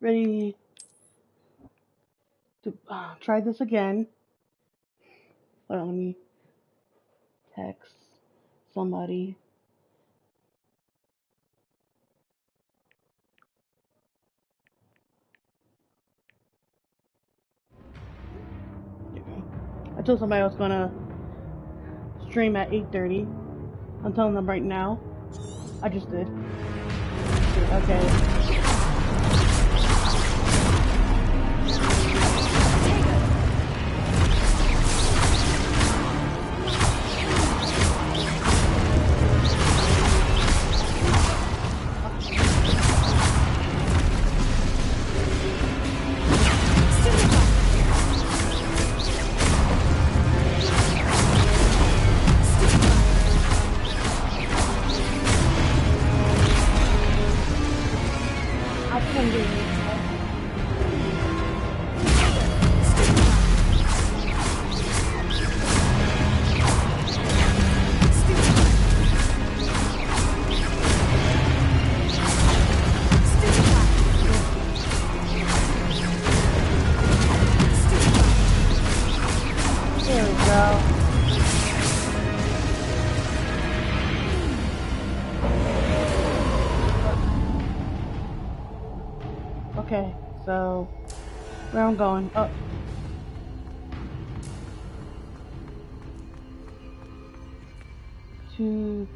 ready to try this again. Hold on, let me text somebody. I told somebody I was gonna stream at 8:30. I'm telling them right now. I just did. Okay. Okay, so where I'm going? Up. To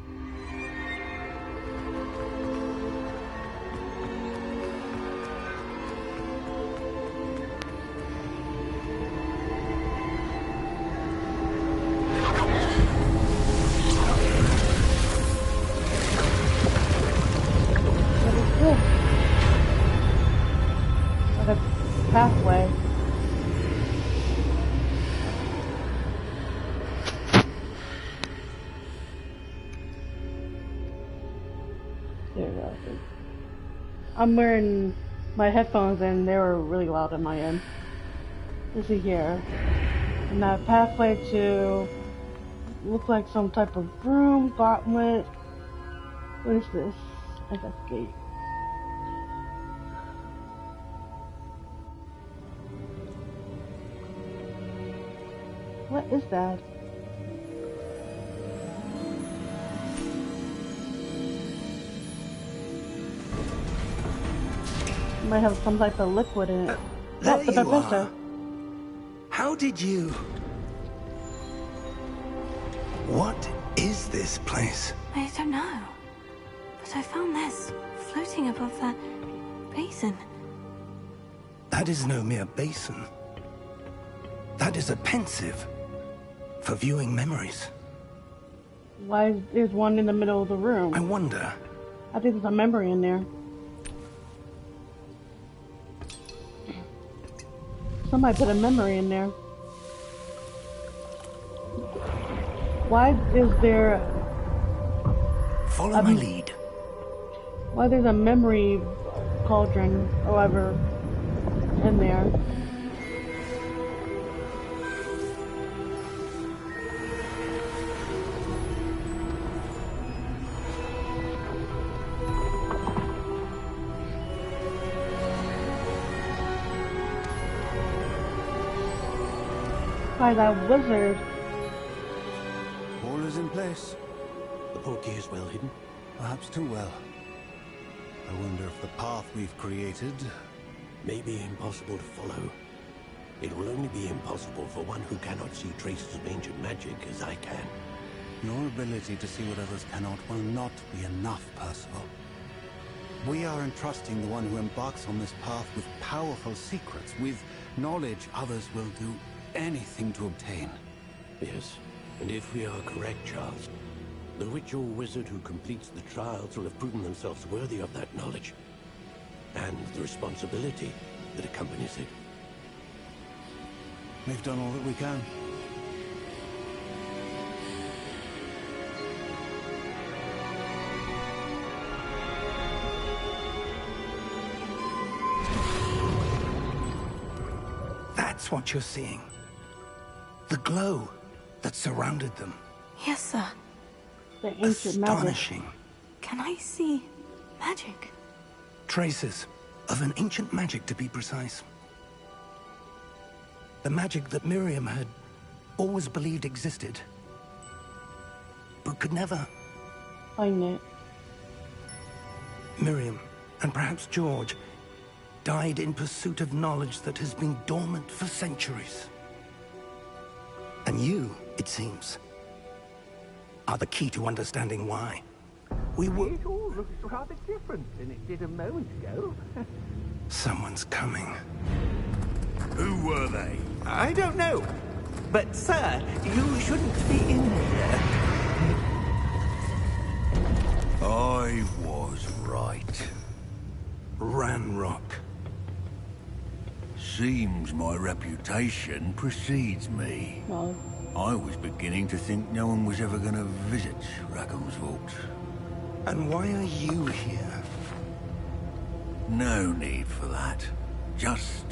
pathway. There we go. I'm wearing my headphones and they were really loud on my end. Let's see here. And that pathway to look like some type of room, gauntlet. What is this? Investigate. What is that? It might have some type of liquid in it. There the you professor. are. How did you... What is this place? I don't know. But I found this floating above that basin. That is no mere basin. That is a pensive for viewing memories. Why is one in the middle of the room? I wonder. I think there's a memory in there. Somebody put a memory in there. Why is there... Follow my lead. Why there's a memory cauldron, however, in there? By that wizard. All is in place. The portkey is well hidden. Perhaps too well. I wonder if the path we've created... may be impossible to follow. It will only be impossible for one who cannot see traces of ancient magic as I can. Your ability to see what others cannot will not be enough, Percival. We are entrusting the one who embarks on this path with powerful secrets, with knowledge others will do anything to obtain. Yes, and if we are correct, Charles, the witch or wizard who completes the trials will have proven themselves worthy of that knowledge, and the responsibility that accompanies it. We've done all that we can. That's what you're seeing. The glow that surrounded them. Yes, sir. The ancient magic. Astonishing. Can I see magic? Traces Of an ancient magic, to be precise. The magic that Miriam had always believed existed, but could never. Find it. Miriam, and perhaps George, died in pursuit of knowledge that has been dormant for centuries. And you, it seems, are the key to understanding why. We were... It all looks rather different than it did a moment ago. Someone's coming. Who were they? I don't know. But, sir, you shouldn't be in here. I was right. Ranrock. Seems my reputation precedes me. No. I was beginning to think no one was ever going to visit Rackham's Vault. And why are you here? No need for that. Just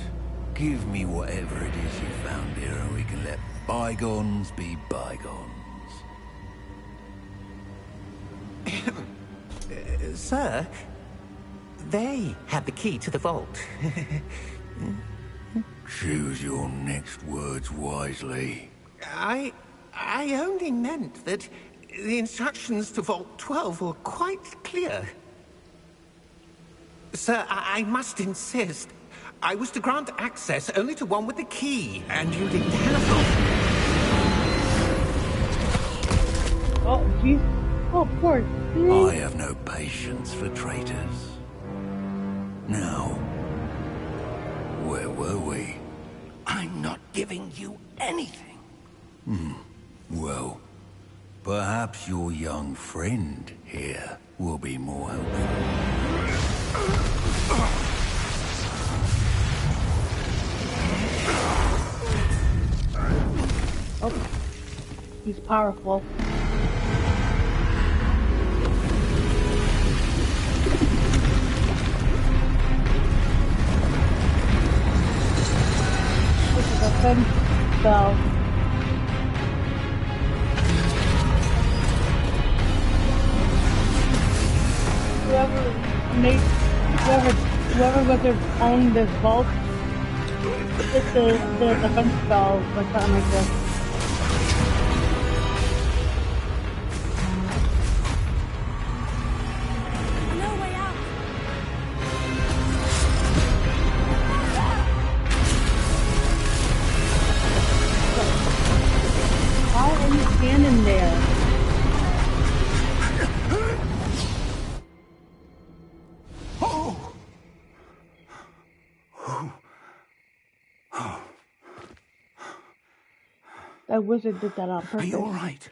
give me whatever it is you found here and we can let bygones be bygones. Sir, they had the key to the vault. Choose your next words wisely. I only meant that the instructions to Vault 12 were quite clear. Sir, I must insist. I was to grant access only to one with the key, and you didn't have Oh, jeez. Oh, of course. I have no patience for traitors. Now, where were we? I'm not giving you anything. Well, perhaps your young friend here will be more helpful. Oh, he's powerful. This is a fun spell. Whoever wizard owned this vault, it's the defense spell or something like this. No way out. Why are you standing there? That wizard did that on Are purpose. you all right?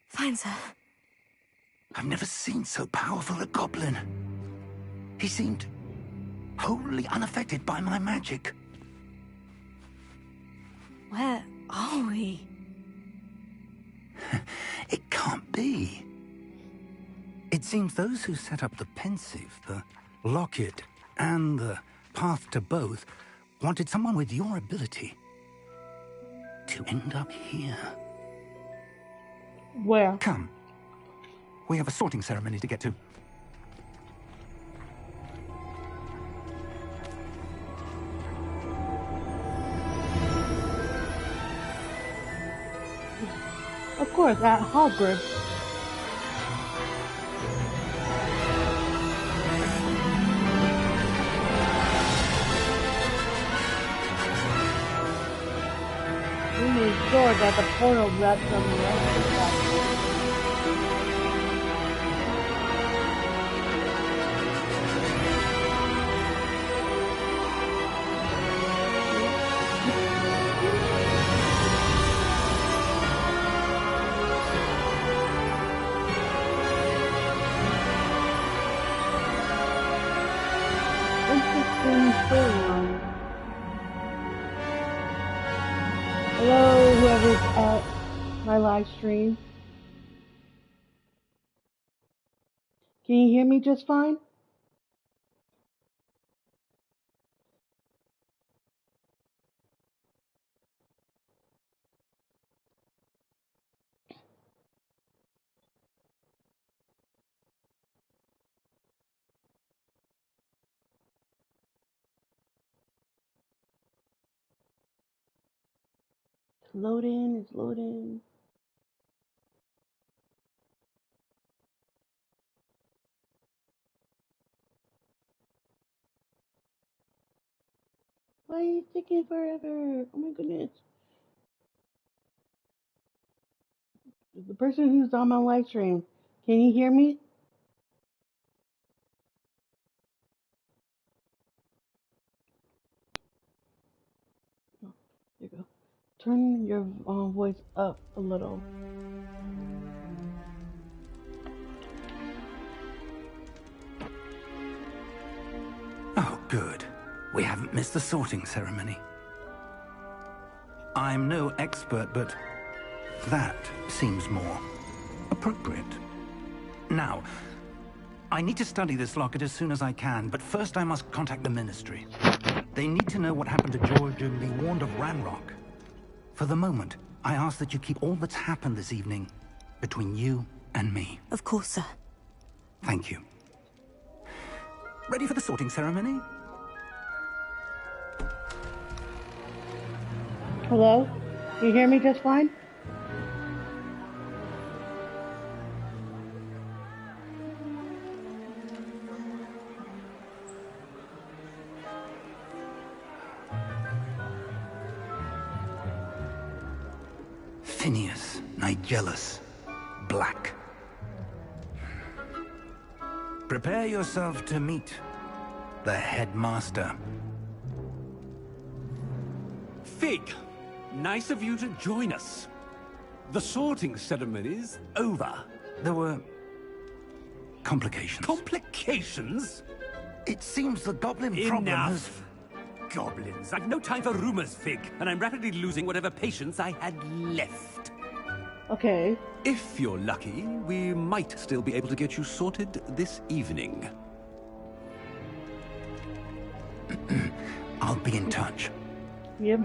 Fine, sir. I've never seen so powerful a goblin. He seemed wholly unaffected by my magic. Where are we? It can't be. It seems those who set up the pensive, the locket, and the path to both wanted someone with your ability to end up here. Where? Come. We have a sorting ceremony to get to. Of course, at Hogwarts. We made sure that the portal led from the rest of the interesting storyline. Hello, whoever's at my live stream. Can you hear me just fine? loading, it's loading. Why are you taking forever? Oh my goodness. The person who's on my live stream, can you hear me? Oh, there you go. Turn your voice up a little. Oh, good. We haven't missed the sorting ceremony. I'm no expert, but that seems more appropriate. Now, I need to study this locket as soon as I can, but first I must contact the Ministry. They need to know what happened to George and be warned of Ranrock. For the moment, I ask that you keep all that's happened this evening between you and me. Of course, sir. Thank you. Ready for the sorting ceremony? Hello? You hear me just fine? Phineas, Nigellus, Black. Prepare yourself to meet the headmaster. Fig, nice of you to join us. The sorting ceremony's over. There were complications. Complications? It seems the goblin problem has... Enough! Goblins. I've no time for rumors, Fig, and I'm rapidly losing whatever patience I had left. Okay. If you're lucky, we might still be able to get you sorted this evening. I'll be in touch. Yep.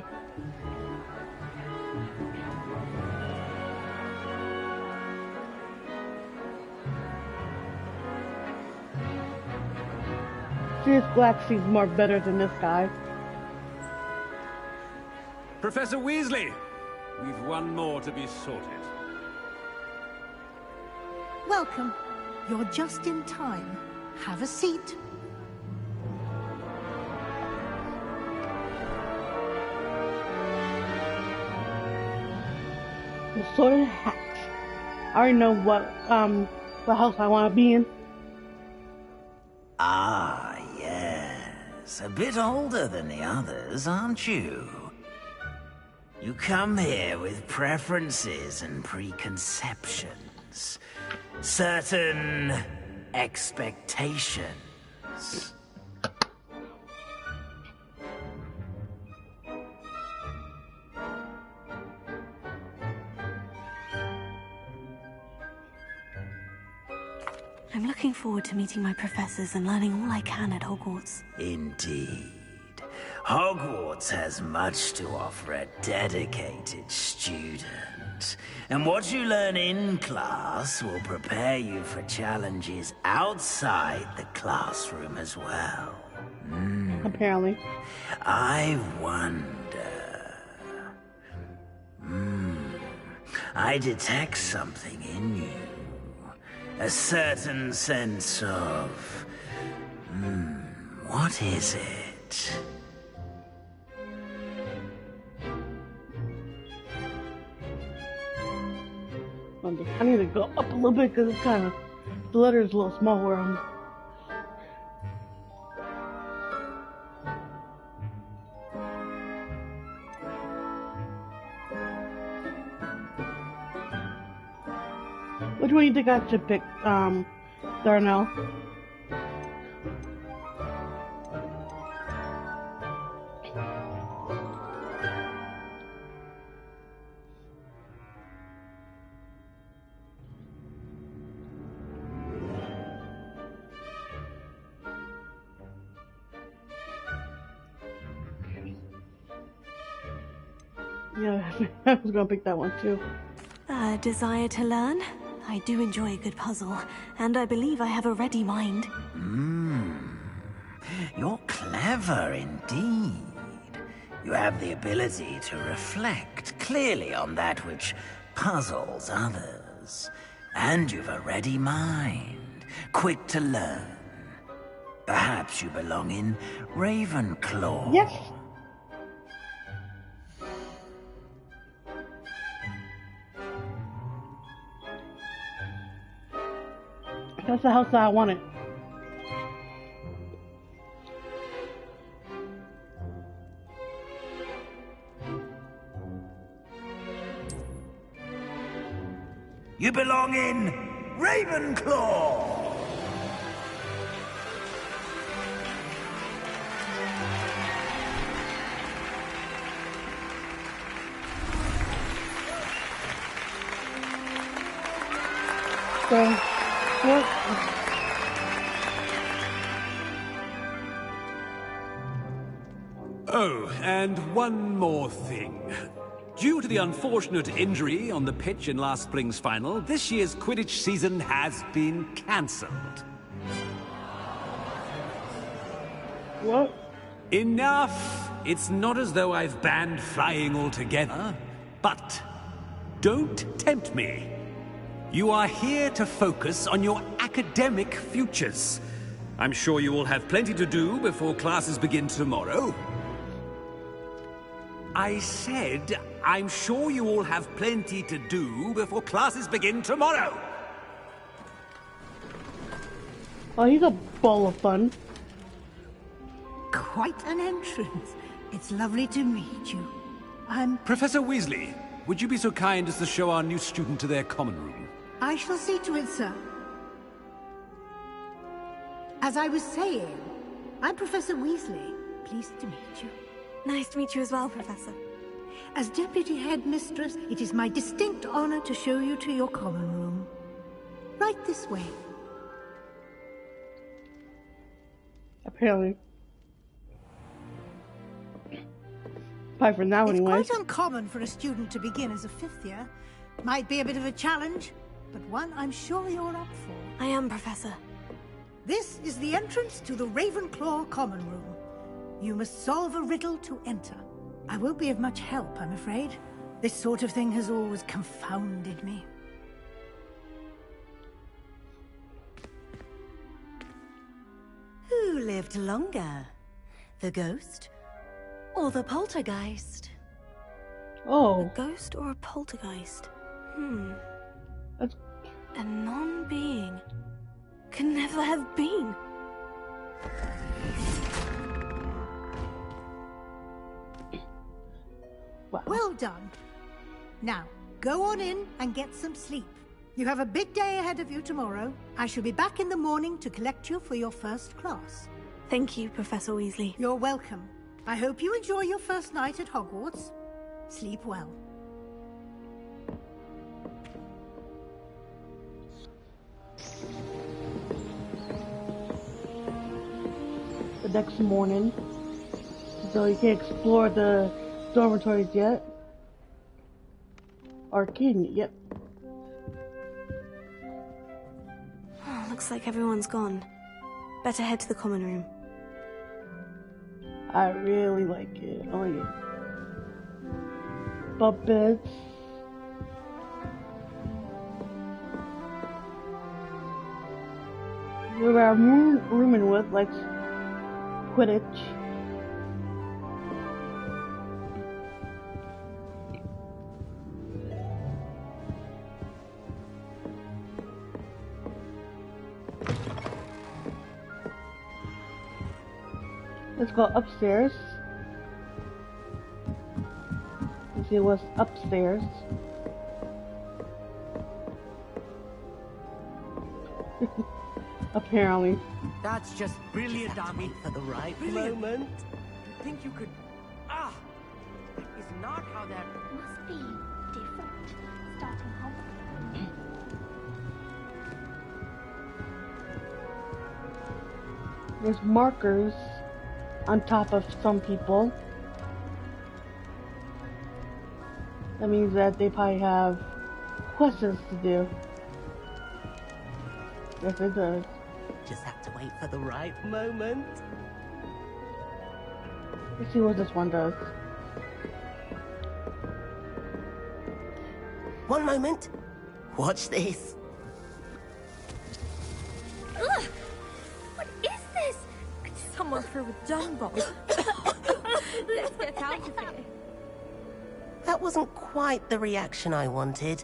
Sirius Black seems more better than this guy. Professor Weasley, we've one more to be sorted. Welcome. You're just in time. Have a seat. The sorted hatch. I already know what house I want to be in. Ah, yes. A bit older than the others, aren't you? You come here with preferences and preconceptions. Certain expectations. I'm looking forward to meeting my professors and learning all I can at Hogwarts. Indeed. Hogwarts has much to offer a dedicated student. And what you learn in class will prepare you for challenges outside the classroom as well. Apparently. I wonder... I detect something in you. A certain sense of... what is it? I need to go up a little bit because it's kind of... the letter is a little small where I'm... Which one do you think I should pick, Darnell? Yeah, I was gonna pick that one too. A desire to learn? I do enjoy a good puzzle, and I believe I have a ready mind. You're clever indeed. You have the ability to reflect clearly on that which puzzles others. And you've a ready mind, quick to learn. Perhaps you belong in Ravenclaw. Yes. That's the house that I wanted. You belong in Ravenclaw! So, what? Oh, and one more thing. Due to the unfortunate injury on the pitch in last spring's final, this year's Quidditch season has been cancelled. What? Enough! It's not as though I've banned flying altogether, but don't tempt me. You are here to focus on your academic futures. I'm sure you will have plenty to do before classes begin tomorrow. I said, I'm sure you all have plenty to do before classes begin tomorrow. Oh, he's a ball of fun. Quite an entrance. It's lovely to meet you. Professor Weasley, would you be so kind as to show our new student to their common room? I shall see to it, sir. As I was saying, I'm Professor Weasley. Pleased to meet you. Nice to meet you as well, Professor. As Deputy Headmistress, it is my distinct honor to show you to your common room. Right this way. Apparently. Probably for now, anyway. It's quite uncommon for a student to begin as a fifth year. Might be a bit of a challenge, but one I'm sure you're up for. I am, Professor. This is the entrance to the Ravenclaw common room. You must solve a riddle to enter. I won't be of much help, I'm afraid. This sort of thing has always confounded me. Who lived longer? The ghost or the poltergeist? Oh. A ghost or a poltergeist? That's... A non-being can never have been. Wow. Well done. Now, go on in and get some sleep. You have a big day ahead of you tomorrow. I shall be back in the morning to collect you for your first class. Thank you, Professor Weasley. You're welcome. I hope you enjoy your first night at Hogwarts. Sleep well. The next morning, so you can't explore the dormitories yet. Or can you? Yep. Oh, looks like everyone's gone. Better head to the common room. I really like it. Oh yeah. Bunk beds. Where I'm rooming with likes Quidditch. Let's go upstairs. Let's see what's upstairs. Apparently. That's just brilliant, Dami. For the right moment. To think you could... Ah! That is not how that... Must be different. Starting Hogwarts. There's markers on top of some people. That means that they probably have questions to do. Yes, it does. Just have to wait for the right moment. Let's see what this one does. One moment. Watch this. Ugh! What is this? Someone threw a dung bomb. Let's get out of here. That wasn't quite the reaction I wanted.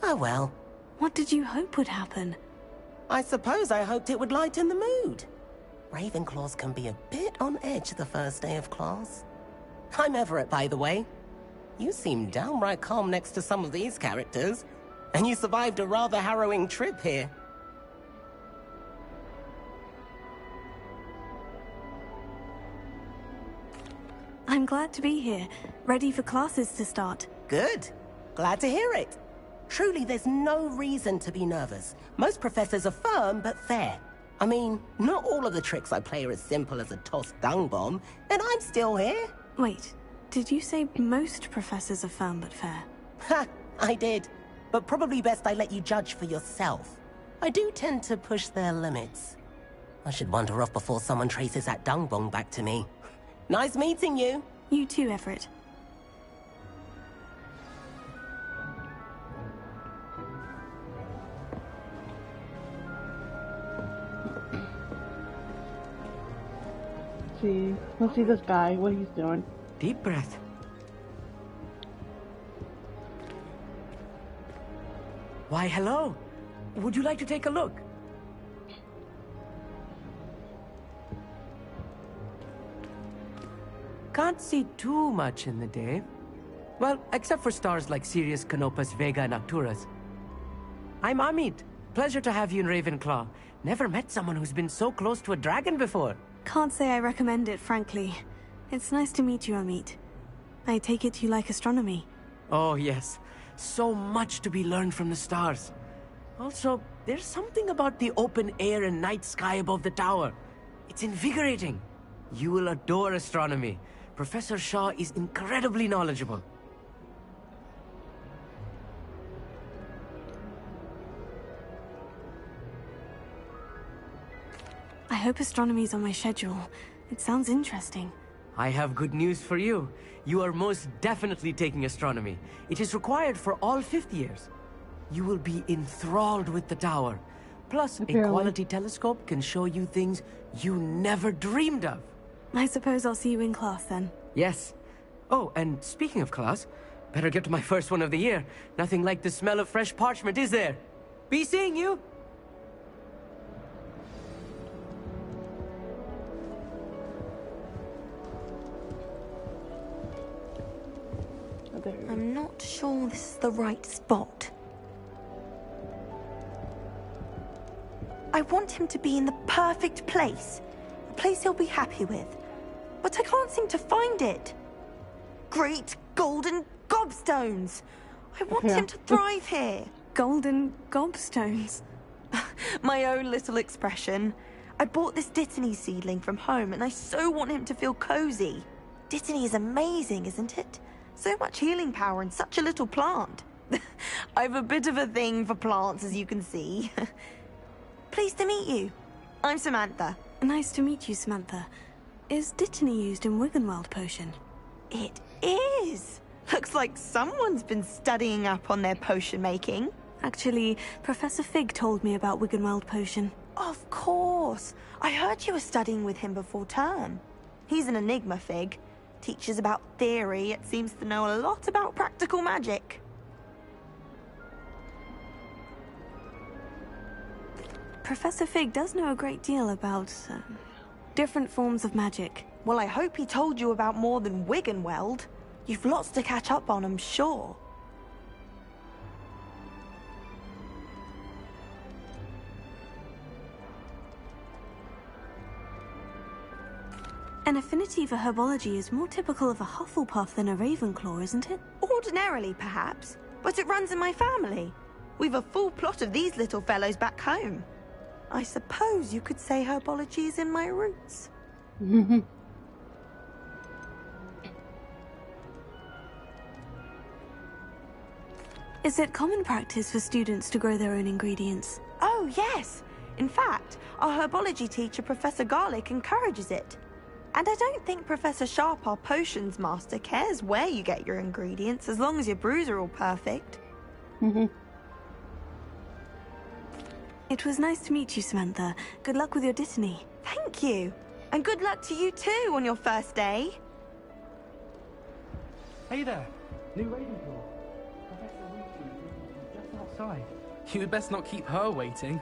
Oh well. What did you hope would happen? I suppose I hoped it would lighten the mood. Ravenclaws can be a bit on edge the first day of class. I'm Everett, by the way. You seem downright calm next to some of these characters, and you survived a rather harrowing trip here. I'm glad to be here, ready for classes to start. Good. Glad to hear it. Truly, there's no reason to be nervous. Most professors are firm but fair. I mean, not all of the tricks I play are as simple as a tossed dung bomb, and I'm still here. Wait, did you say most professors are firm but fair? Ha, I did. But probably best I let you judge for yourself. I do tend to push their limits. I should wander off before someone traces that dung bomb back to me. Nice meeting you. You too, Everett. Let's see this guy, what he's doing. Deep breath. Why, hello. Would you like to take a look? Can't see too much in the day. Well, except for stars like Sirius, Canopus, Vega, and Arcturus. I'm Amit. Pleasure to have you in Ravenclaw. Never met someone who's been so close to a dragon before. Can't say I recommend it, frankly. It's nice to meet you, Amit. I take it you like astronomy. Oh, yes. So much to be learned from the stars. Also, there's something about the open air and night sky above the tower. It's invigorating. You will adore astronomy. Professor Shaw is incredibly knowledgeable. I hope astronomy's on my schedule. It sounds interesting. I have good news for you. You are most definitely taking astronomy. It is required for all 5th years. You will be enthralled with the tower. Plus, a quality telescope can show you things you never dreamed of. I suppose I'll see you in class then. Yes. Oh, and speaking of class, better get to my first one of the year. Nothing like the smell of fresh parchment, is there? Be seeing you! I'm not sure this is the right spot. I want him to be in the perfect place. A place he'll be happy with. But I can't seem to find it. Great golden gobstones! I want him to thrive here. Golden gobstones? My own little expression. I bought this Dittany seedling from home and I so want him to feel cozy. Dittany is amazing, isn't it? So much healing power in such a little plant. I've a bit of a thing for plants, as you can see. Pleased to meet you. I'm Samantha. Nice to meet you, Samantha. Is Dittany used in Wiggenweld potion? It is. Looks like someone's been studying up on their potion making. Actually, Professor Fig told me about Wiggenweld potion. Of course. I heard you were studying with him before term. He's an enigma, Fig. Teaches about theory, it seems to know a lot about practical magic. Professor Fig does know a great deal about different forms of magic. Well, I hope he told you about more than Wiggenweld. You've lots to catch up on, I'm sure. An affinity for herbology is more typical of a Hufflepuff than a Ravenclaw, isn't it? Ordinarily, perhaps, but it runs in my family. We've a full plot of these little fellows back home. I suppose you could say herbology is in my roots. Is it common practice for students to grow their own ingredients? Oh, yes. In fact, our herbology teacher, Professor Garlick, encourages it. And I don't think Professor Sharp, our potions master, cares where you get your ingredients as long as your brews are all perfect. It was nice to meet you, Samantha. Good luck with your Dittany. Thank you. And good luck to you too on your first day. Hey there, new Ravenclaw. Professor Weasley is just outside. You had best not keep her waiting.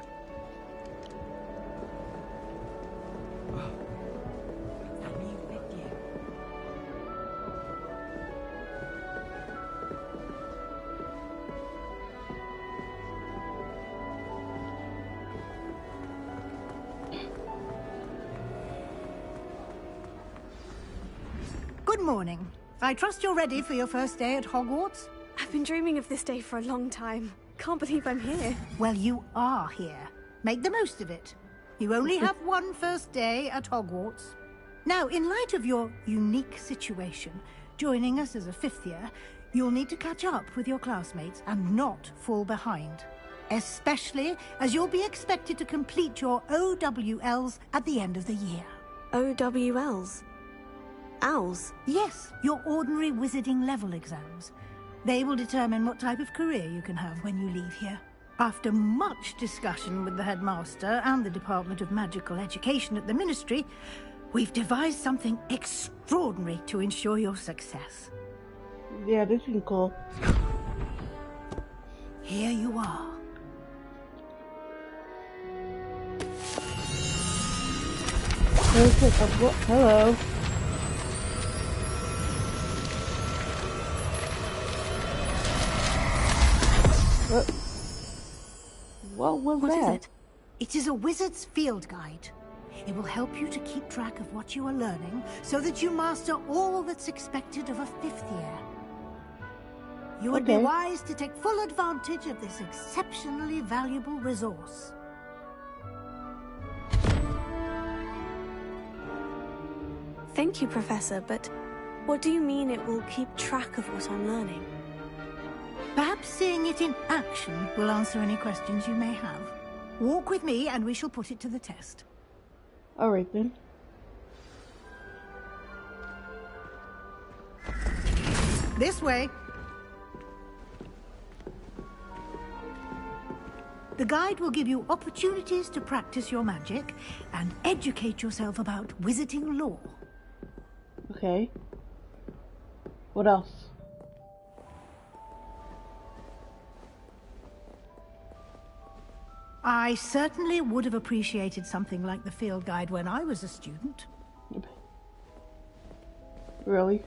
Good morning. I trust you're ready for your first day at Hogwarts? I've been dreaming of this day for a long time. Can't believe I'm here. Well, you are here. Make the most of it. You only have one first day at Hogwarts. Now, in light of your unique situation, joining us as a fifth year, you'll need to catch up with your classmates and not fall behind. Especially as you'll be expected to complete your OWLs at the end of the year. OWLs? Owls? Yes, your ordinary wizarding level exams. They will determine what type of career you can have when you leave here. After much discussion with the headmaster and the Department of Magical Education at the Ministry, we've devised something extraordinary to ensure your success. Yeah, this is cool. Here you are. Hello. What was that? What is it? It is a wizard's field guide. It will help you to keep track of what you are learning so that you master all that's expected of a fifth year. You would be wise to take full advantage of this exceptionally valuable resource. Thank you, Professor, but what do you mean it will keep track of what I'm learning? Perhaps seeing it in action will answer any questions you may have. Walk with me and we shall put it to the test. All right, then. This way. The guide will give you opportunities to practice your magic and educate yourself about wizarding lore. Okay. What else? I certainly would have appreciated something like the field guide when I was a student. Really?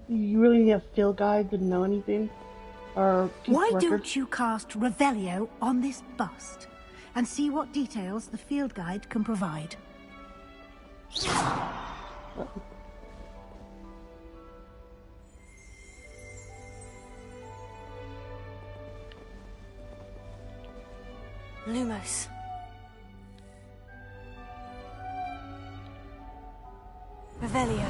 You really need a field guide to know anything? Or why don't you cast Revelio on this bust and see what details the field guide can provide? Lumos. Revelio.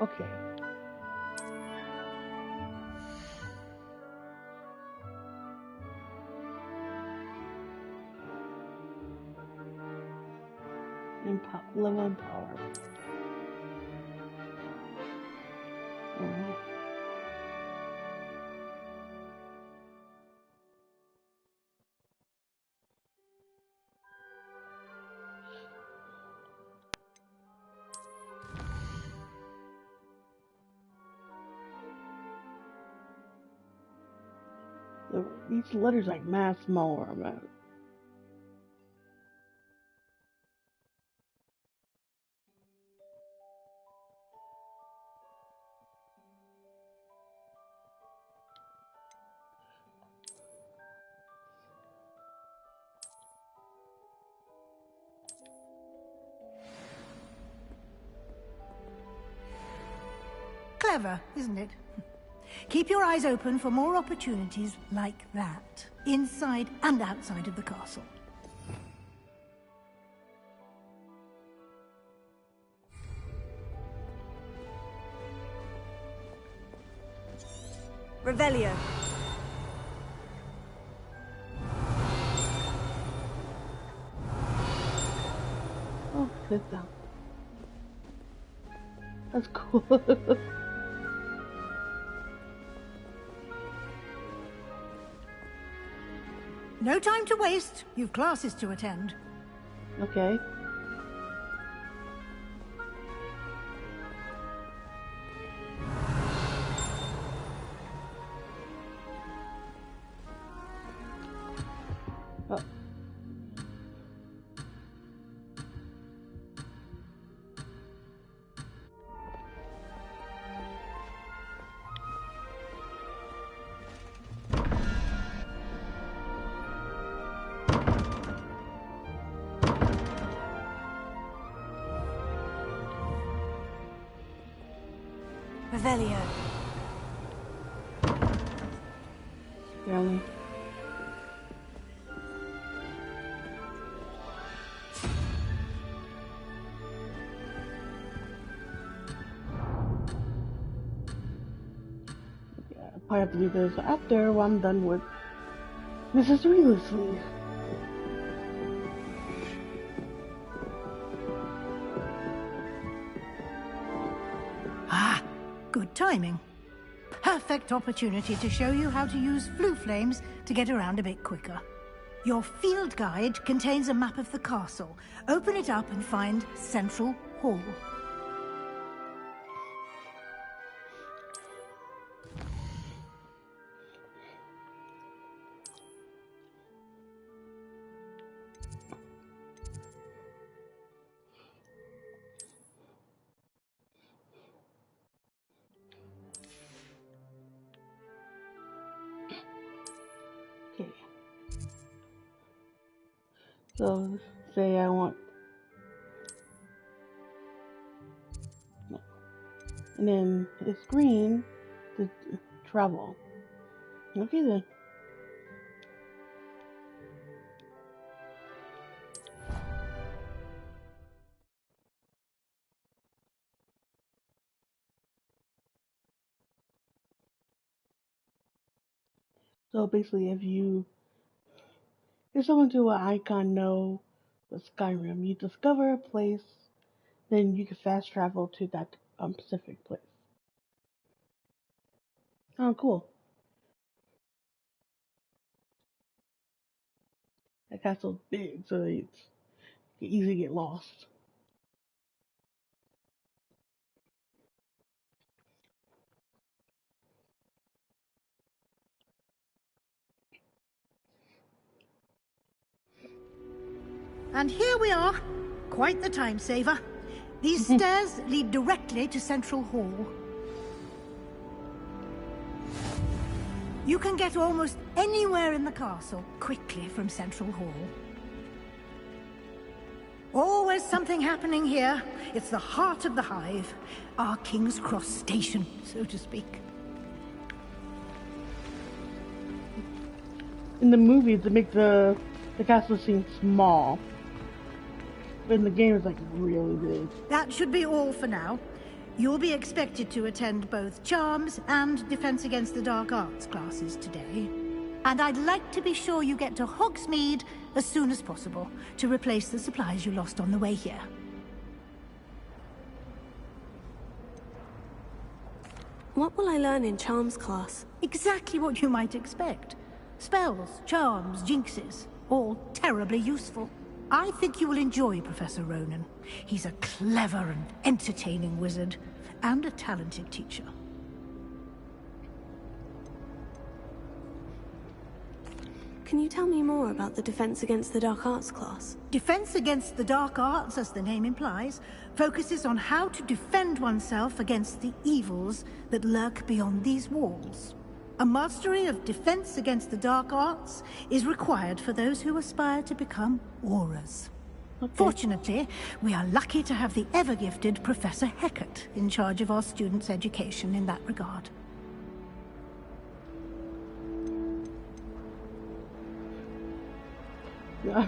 Okay. Level and power. These letters like mass smaller about. Clever, isn't it? Keep your eyes open for more opportunities like that, inside and outside of the castle. Revelio. Oh, sit down. That's cool. No time to waste. You've classes to attend. Okay. Oh. Revelio. Really? Yeah, I probably have to do this after when I'm done with Mrs. Reesley. Ah, good timing. Perfect opportunity to show you how to use flue flames to get around a bit quicker. Your field guide contains a map of the castle. Open it up and find Central Hall. Okay. So, say I want... No. And then it's green to travel. Okay then. So basically, if someone to an icon know the Skyrim, you discover a place, then you can fast travel to that specific place. Oh, cool. That castle's big, so you can easily get lost. And here we are. Quite the time saver. These stairs lead directly to Central Hall. You can get almost anywhere in the castle quickly from Central Hall. Always something happening here. It's the heart of the hive. Our King's Cross station, so to speak. In the movies, they make the castle seem small. But in the game, it's like really big. That should be all for now. You'll be expected to attend both Charms and Defense Against the Dark Arts classes today. And I'd like to be sure you get to Hogsmeade as soon as possible to replace the supplies you lost on the way here. What will I learn in Charms class? Exactly what you might expect. Spells, charms, jinxes, all terribly useful. I think you will enjoy Professor Ronan. He's a clever and entertaining wizard, and a talented teacher. Can you tell me more about the Defense Against the Dark Arts class? Defense Against the Dark Arts, as the name implies, focuses on how to defend oneself against the evils that lurk beyond these walls. A mastery of Defense Against the Dark Arts is required for those who aspire to become auras. Okay. Fortunately, we are lucky to have the ever-gifted Professor Hecat in charge of our students' education in that regard.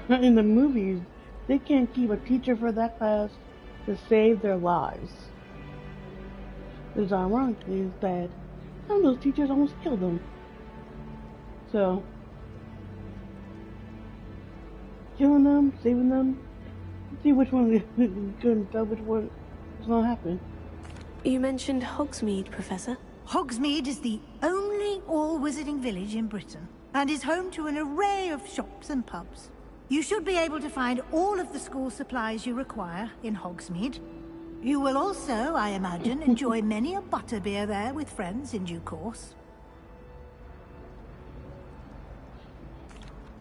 In the movies, they can't keep a teacher for that class to save their lives. Which ironically is that Some of those teachers almost killed them. So, killing them, saving them, see which one we couldn't tell which one was not happening. You mentioned Hogsmeade, Professor. Hogsmeade is the only all-wizarding village in Britain, and is home to an array of shops and pubs. You should be able to find all of the school supplies you require in Hogsmeade. You will also, I imagine, enjoy many a butterbeer there with friends in due course.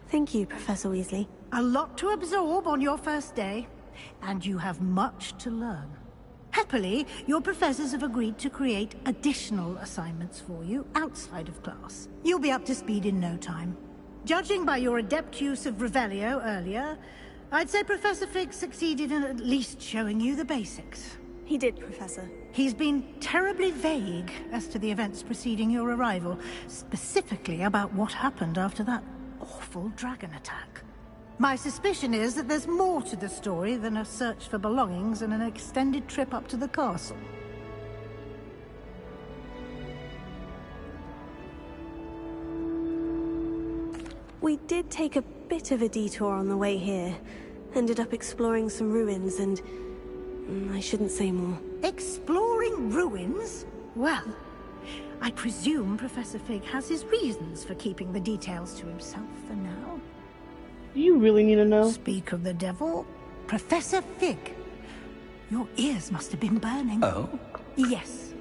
Thank you, Professor Weasley. A lot to absorb on your first day, and you have much to learn. Happily, your professors have agreed to create additional assignments for you outside of class. You'll be up to speed in no time. Judging by your adept use of Revelio earlier, I'd say Professor Fig succeeded in at least showing you the basics. He did, Professor. He's been terribly vague as to the events preceding your arrival, specifically about what happened after that awful dragon attack. My suspicion is that there's more to the story than a search for belongings and an extended trip up to the castle. We did take a bit of a detour on the way here. Ended up exploring some ruins and... I shouldn't say more. Exploring ruins? Well, I presume Professor Fig has his reasons for keeping the details to himself for now. Do you really need to know? Speak of the devil. Professor Fig. Your ears must have been burning. Oh? Yes.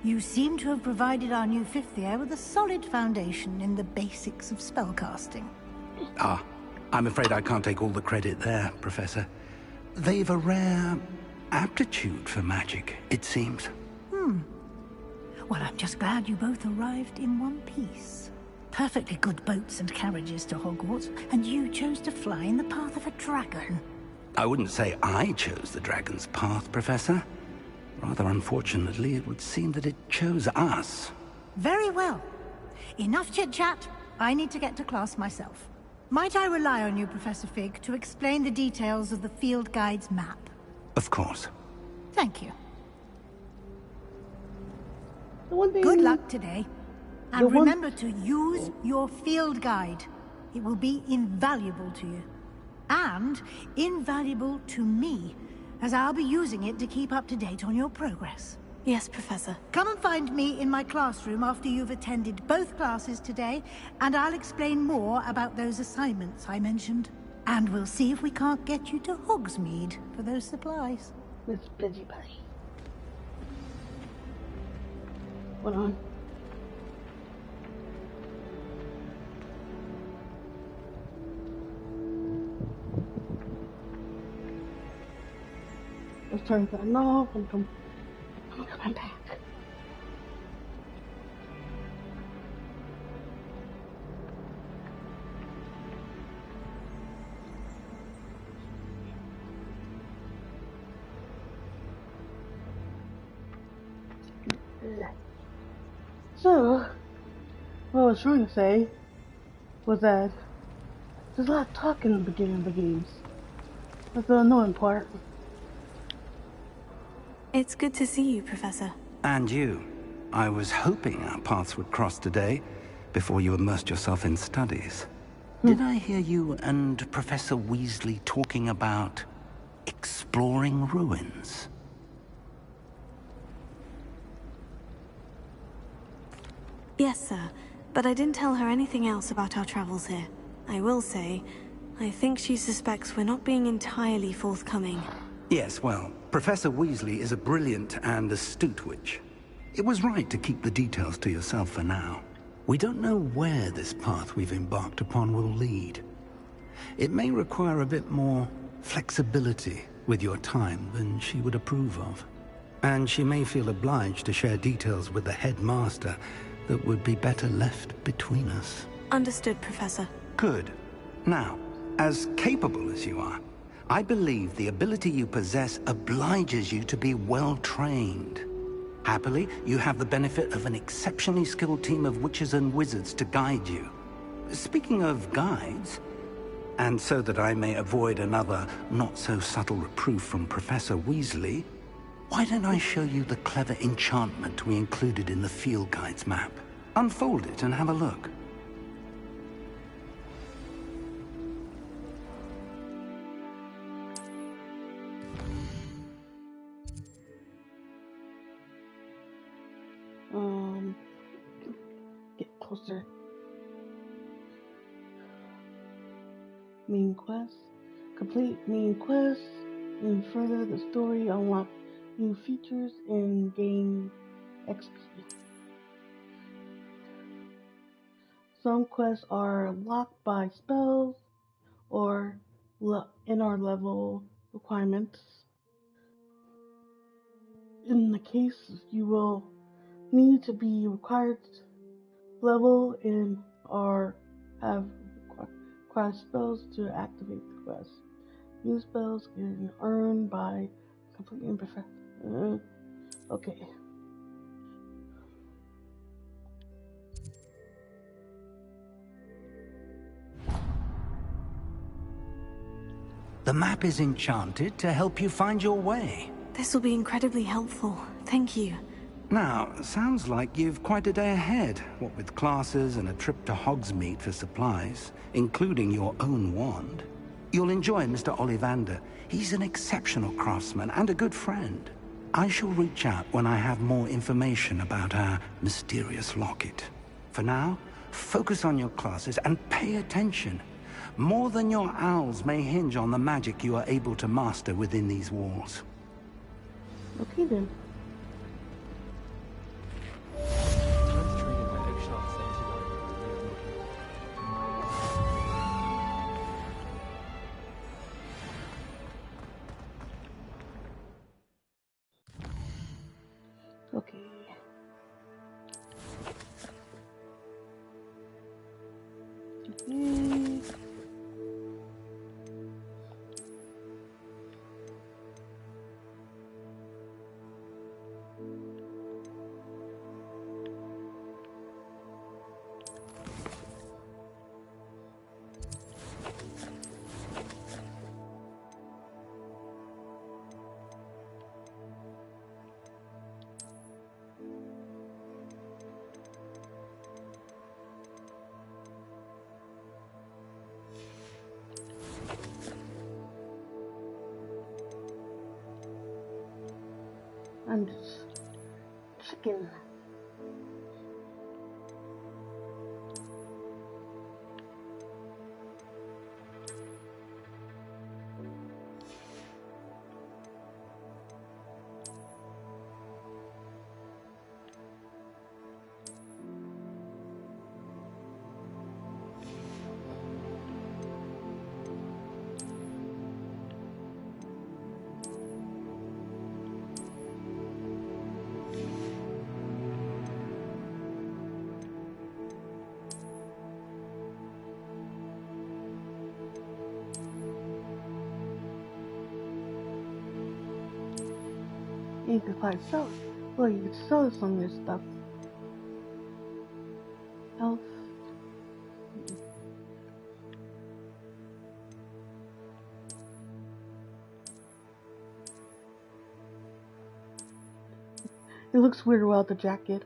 You seem to have provided our new fifth year with a solid foundation in the basics of spellcasting. Ah, I'm afraid I can't take all the credit there, Professor. They've a rare aptitude for magic, it seems. Well, I'm just glad you both arrived in one piece. Perfectly good boats and carriages to Hogwarts, and you chose to fly in the path of a dragon. I wouldn't say I chose the dragon's path, Professor. Rather unfortunately, it would seem that it chose us. Very well. Enough chit-chat. I need to get to class myself. Might I rely on you, Professor Fig, to explain the details of the field guide's map? Of course. Thank you. Good Good luck today. And remember to use your field guide. It will be invaluable to you. And invaluable to me, as I'll be using it to keep up to date on your progress. Yes, Professor. Come and find me in my classroom after you've attended both classes today, and I'll explain more about those assignments I mentioned. And we'll see if we can't get you to Hogsmeade for those supplies. Miss Busy Buddy. Hold on. Let's turn that off and I'm coming back. So, what I was trying to say was that there's a lot of talk in the beginning of the games. That's the annoying part. It's good to see you, Professor. And you. I was hoping our paths would cross today, before you immersed yourself in studies. Did I hear you and Professor Weasley talking about exploring ruins? Yes, sir. But I didn't tell her anything else about our travels here. I will say, I think she suspects we're not being entirely forthcoming. Yes, well, Professor Weasley is a brilliant and astute witch. It was right to keep the details to yourself for now. We don't know where this path we've embarked upon will lead. It may require a bit more flexibility with your time than she would approve of. And she may feel obliged to share details with the headmaster that would be better left between us. Understood, Professor. Good. Now, as capable as you are, I believe the ability you possess obliges you to be well-trained. Happily, you have the benefit of an exceptionally skilled team of witches and wizards to guide you. Speaking of guides, and so that I may avoid another not-so-subtle reproof from Professor Weasley, Why don't I show you the clever enchantment we included in the field guide's map? Unfold it and have a look. Get closer. Main quest. Complete main quest and further the story. Unlock new features and gain XP. Some quests are locked by spells or in our level requirements. In the case, you will need to be required level in or have required spells to activate the quest. New spells can earn by completing perfect. Okay. The map is enchanted to help you find your way. This will be incredibly helpful. Thank you. Now, sounds like you've quite a day ahead, what with classes and a trip to Hogsmeade for supplies, including your own wand. You'll enjoy Mr. Ollivander. He's an exceptional craftsman and a good friend. I shall reach out when I have more information about our mysterious locket. For now, focus on your classes and pay attention. More than your owls may hinge on the magic you are able to master within these walls. Okay then. Okay. Okay. I'm just checking. You can probably sell it. Well, you can sell some of this stuff. Health. It looks weird without the jacket.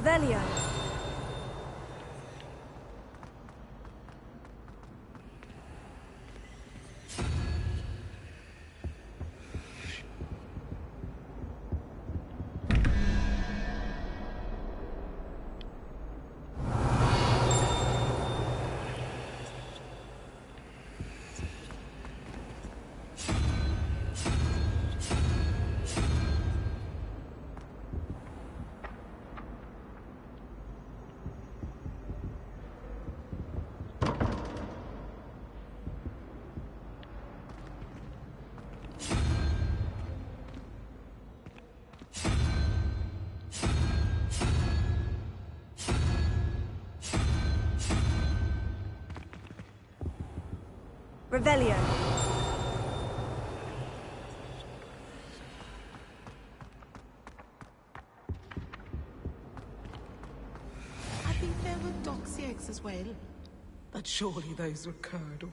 Revelio. Revelio. I think there were doxy eggs as well. But surely those were curdle.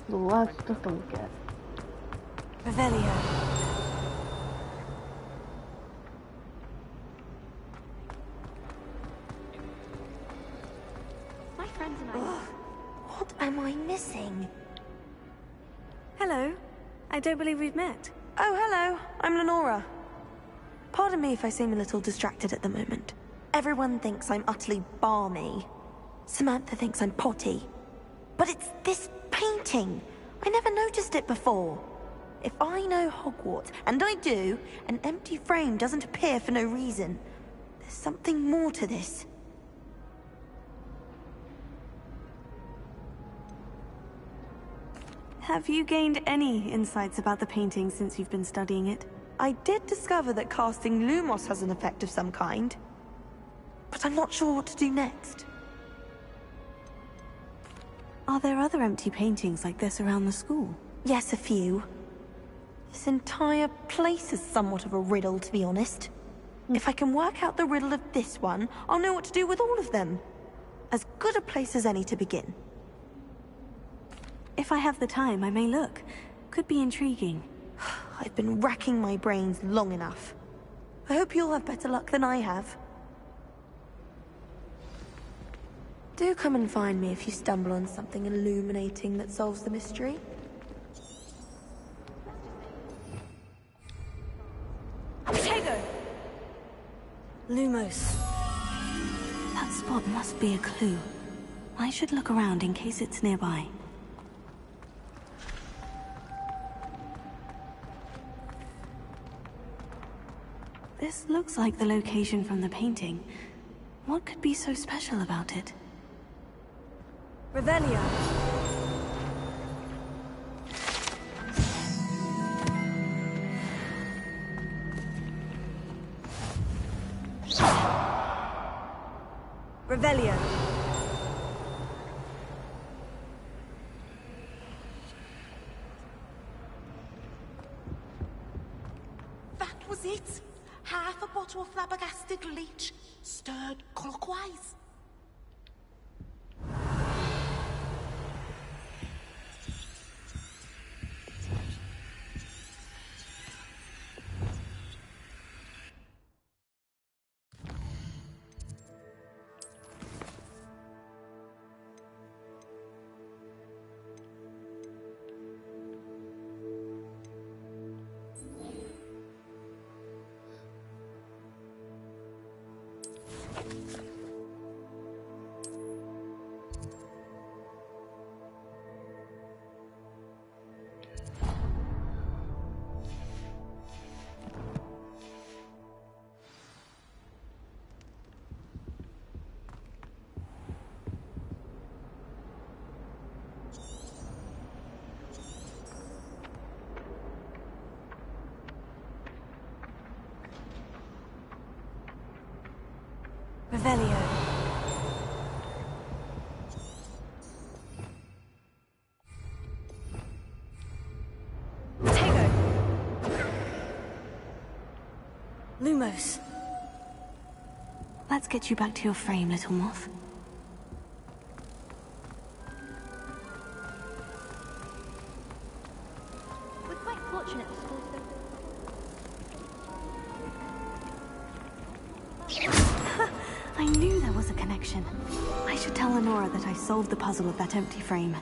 Lots to look at. Revelio. My friends and I... What am I missing? Hello. I don't believe we've met. Oh, hello. I'm Lenora. Pardon me if I seem a little distracted at the moment. Everyone thinks I'm utterly balmy. Samantha thinks I'm potty. But it's this painting. I never noticed it before. If I know Hogwarts, and I do, an empty frame doesn't appear for no reason. There's something more to this. Have you gained any insights about the painting since you've been studying it? I did discover that casting Lumos has an effect of some kind. But I'm not sure what to do next. Are there other empty paintings like this around the school? Yes, a few. This entire place is somewhat of a riddle, to be honest. If I can work out the riddle of this one, I'll know what to do with all of them. As good a place as any to begin. If I have the time, I may look. Could be intriguing. I've been racking my brains long enough. I hope you'll have better luck than I have. Do come and find me if you stumble on something illuminating that solves the mystery. Tego! Lumos. That spot must be a clue. I should look around in case it's nearby. This looks like the location from the painting. What could be so special about it? Revelio. Revelio. That was it. Half a bottle of flabbergasted leech, stirred clockwise. Revelio. Lumos. Let's get you back to your frame, little moth. We're quite fortunate the school's open. I knew there was a connection. I should tell Lenora that I solved the puzzle of that empty frame.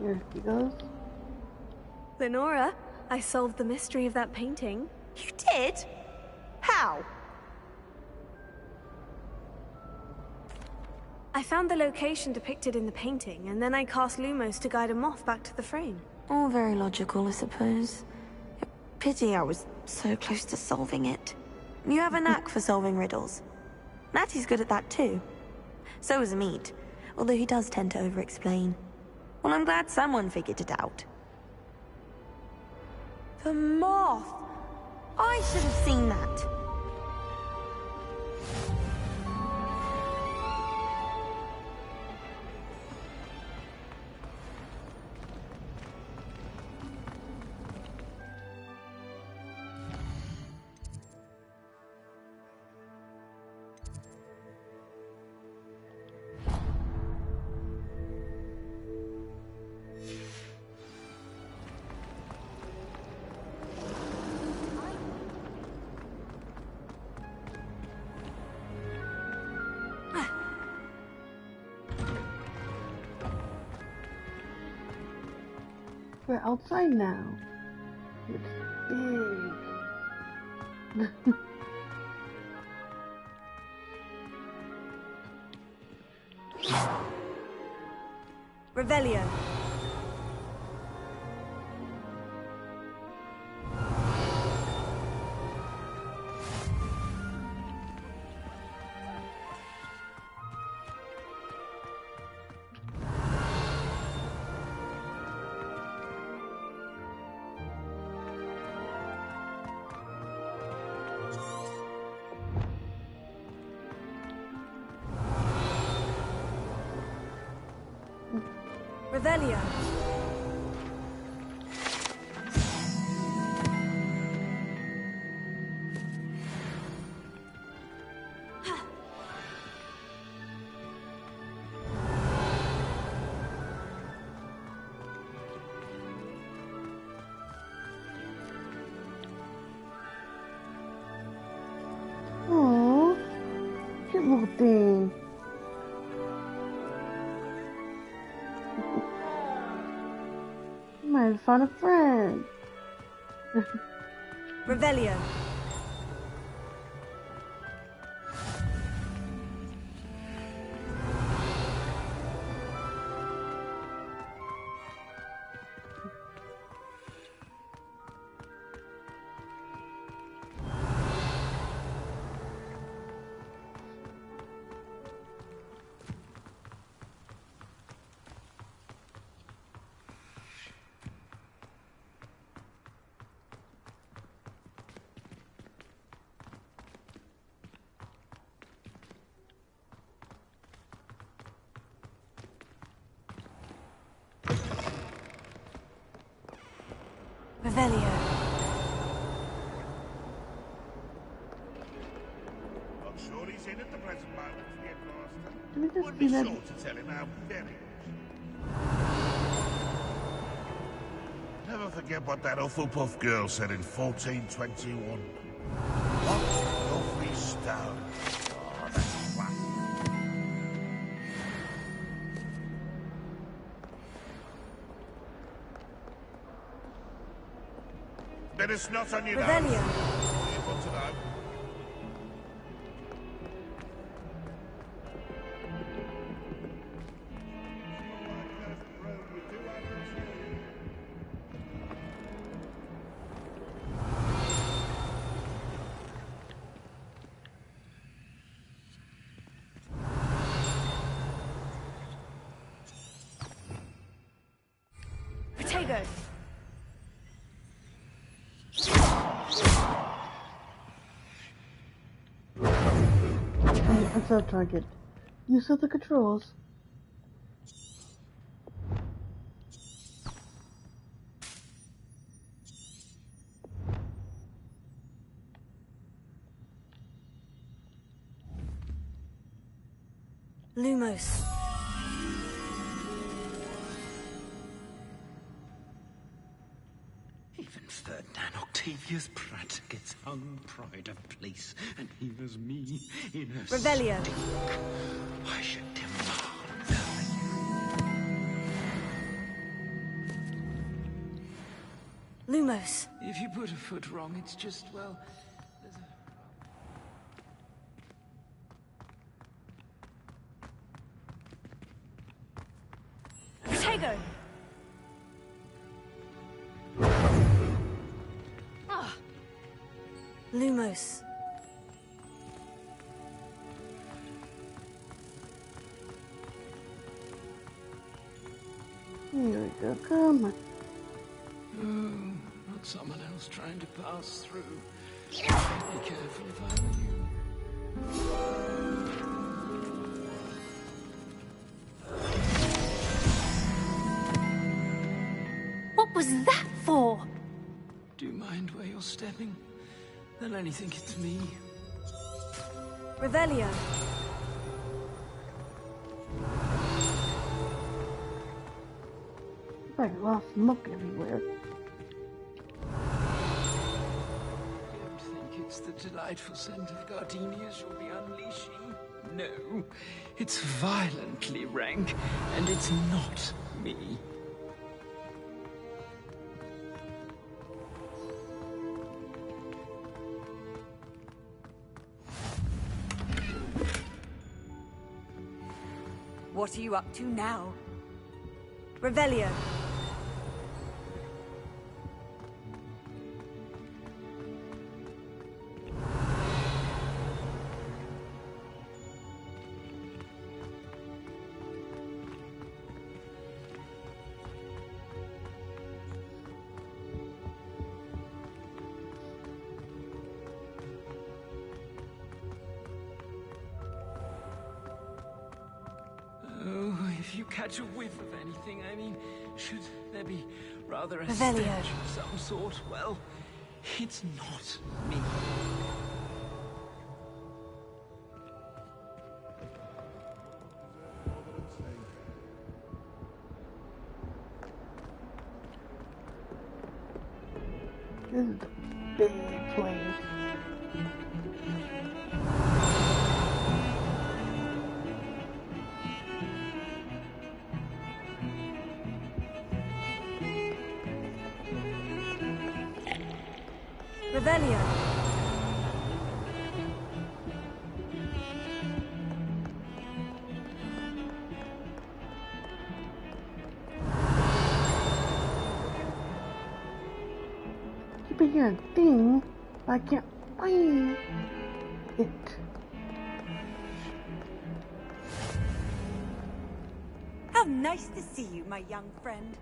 Here he goes. Lenora, I solved the mystery of that painting. You did? How? I found the location depicted in the painting, and then I cast Lumos to guide a moth back to the frame. All very logical, I suppose. Pity I was so close to solving it. You have a knack for solving riddles. Natty's good at that too. So is Amit, although he does tend to over-explain. Well, I'm glad someone figured it out. The moth! I should have seen that. We're outside now. It's big. Revelio. Revelio. Aww, cute little thing. Might have found a friend. Revelio. Revelio. Not sure he's in at the present moment, the headmaster. Can we just Would be be that? sure to tell him how very. Never forget what that Hufflepuff girl said in 1421. What lovely stone. Oh, that's class. Bit of snot on your nose. Revelio. You want to know? Protego. still trying to get used to the controls. Lumos. Even Ferdinand Octavius Pratt gets hung pride of place, and here's me in a Revelio. stink. I should demand Lumos. If you put a foot wrong, it's just, well, there's a... Tego. Lumos. Here we go, come on. Oh, not someone else trying to pass through. Be careful if I were you. What was that for? Do you mind where you're stepping? They'll only think it's me. Revelio. Like lost smoke everywhere. Don't think it's the delightful scent of gardenias you'll be unleashing. No, it's violently rank, and it's not me. What are you up to now? Revelio. Oh, if you catch a whiff of anything, I mean, should there be rather a Revelio. stench of some sort? Well, it's not me. This is a big place. Revelio. Keep hearing thing, but I can't find it. How nice to see you, my young friend.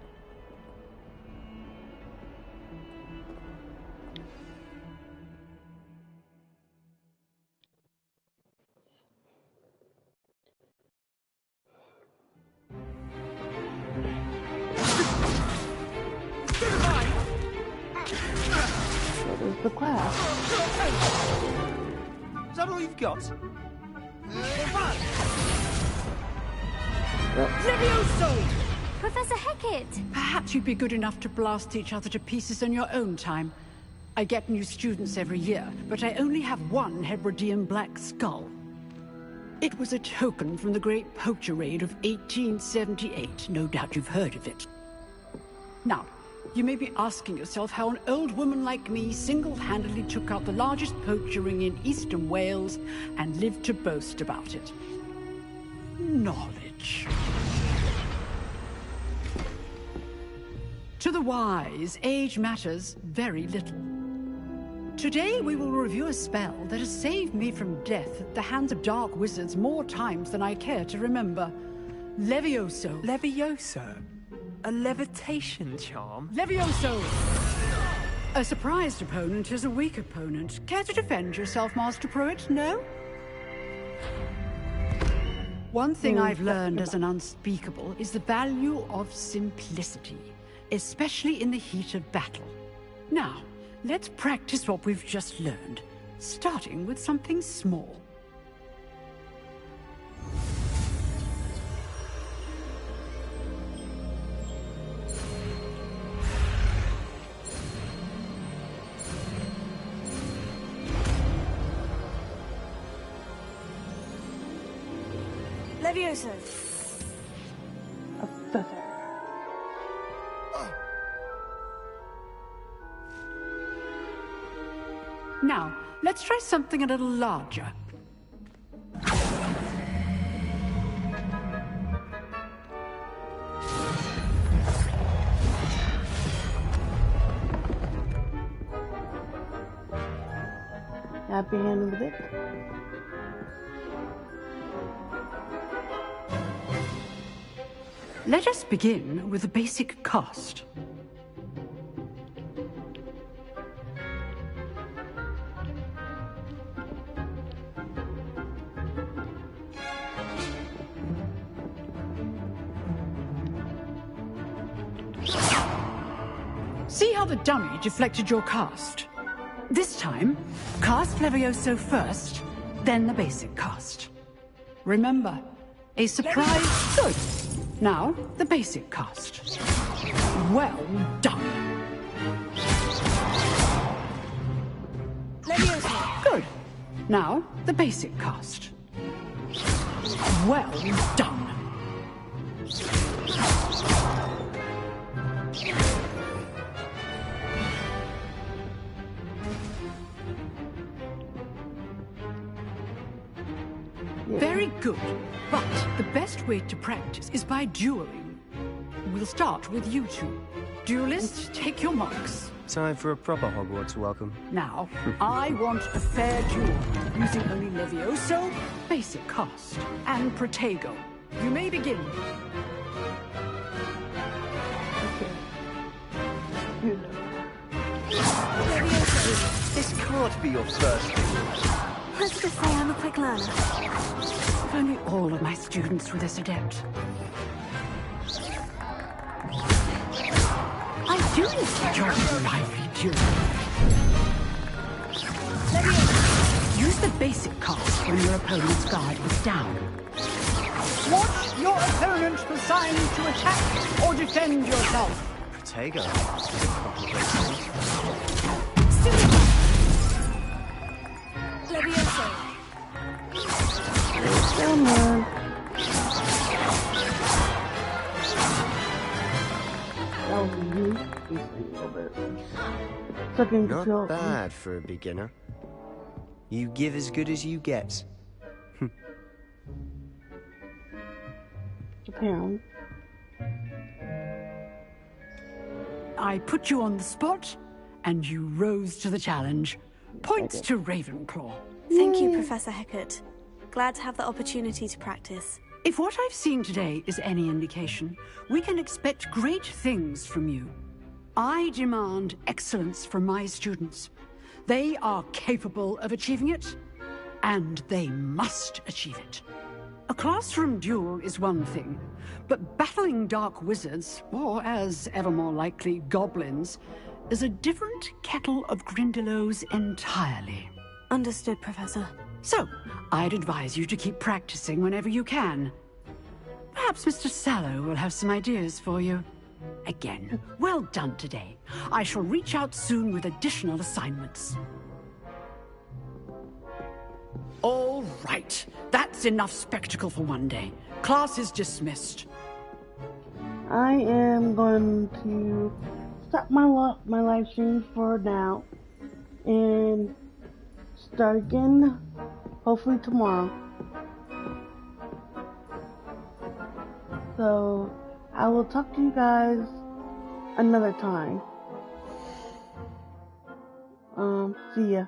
What is the class? Is that all you've got? Levioso! Professor Hecat! Perhaps you'd be good enough to blast each other to pieces in your own time. I get new students every year, but I only have one Hebridean black skull. It was a token from the Great Poacher Raid of 1878. No doubt you've heard of it. Now, you may be asking yourself how an old woman like me single-handedly took out the largest poacher ring in eastern Wales and lived to boast about it. Knowledge. To the wise, age matters very little. Today we will review a spell that has saved me from death at the hands of dark wizards more times than I care to remember. Levioso. Levioso? A levitation charm? Levioso! A surprised opponent is a weak opponent. Care to defend yourself, Master Pruitt? No? One thing I've learned as an unspeakable is the value of simplicity, especially in the heat of battle. Now, let's practice what we've just learned, starting with something small. Levioso. A feather. Now, let's try something a little larger. Happy hand with it. Let us begin with a basic cast. See how the dummy deflected your cast? This time, cast Levioso first, then the basic cast. Remember, a surprise... Good. Now, the basic cast. Well done. Levioso. Good. Now, the basic cast. Well done. Very good. But the best way to practice is by dueling. We'll start with you two. Duelist, take your marks. Time for a proper Hogwarts welcome. Now, I want a fair duel, using only Levioso, basic cast, and Protego. You may begin. Levioso. This can't be your first duel. Let's just say I'm a quick learner. If only all of my students were this adept. I do enjoy a lively duel. Use the basic cast when your opponent's guard is down. Watch your opponent decide to attack or defend yourself. Protego. Levioso. Come on. That was you. A little bit. Not bad for a beginner. You give as good as you get. Japan. I put you on the spot, and you rose to the challenge. Points to Ravenclaw. Thank you, Professor Hecat. Glad to have the opportunity to practice. If what I've seen today is any indication, we can expect great things from you. I demand excellence from my students. They are capable of achieving it, and they must achieve it. A classroom duel is one thing, but battling dark wizards, or as ever more likely, goblins, is a different kettle of Grindylows entirely. Understood, Professor. So, I'd advise you to keep practicing whenever you can. Perhaps Mr. Sallow will have some ideas for you. Again, well done today. I shall reach out soon with additional assignments. All right. That's enough spectacle for one day. Class is dismissed. I am going to stop my live stream for now and start again hopefully tomorrow. So I will talk to you guys another time. See ya.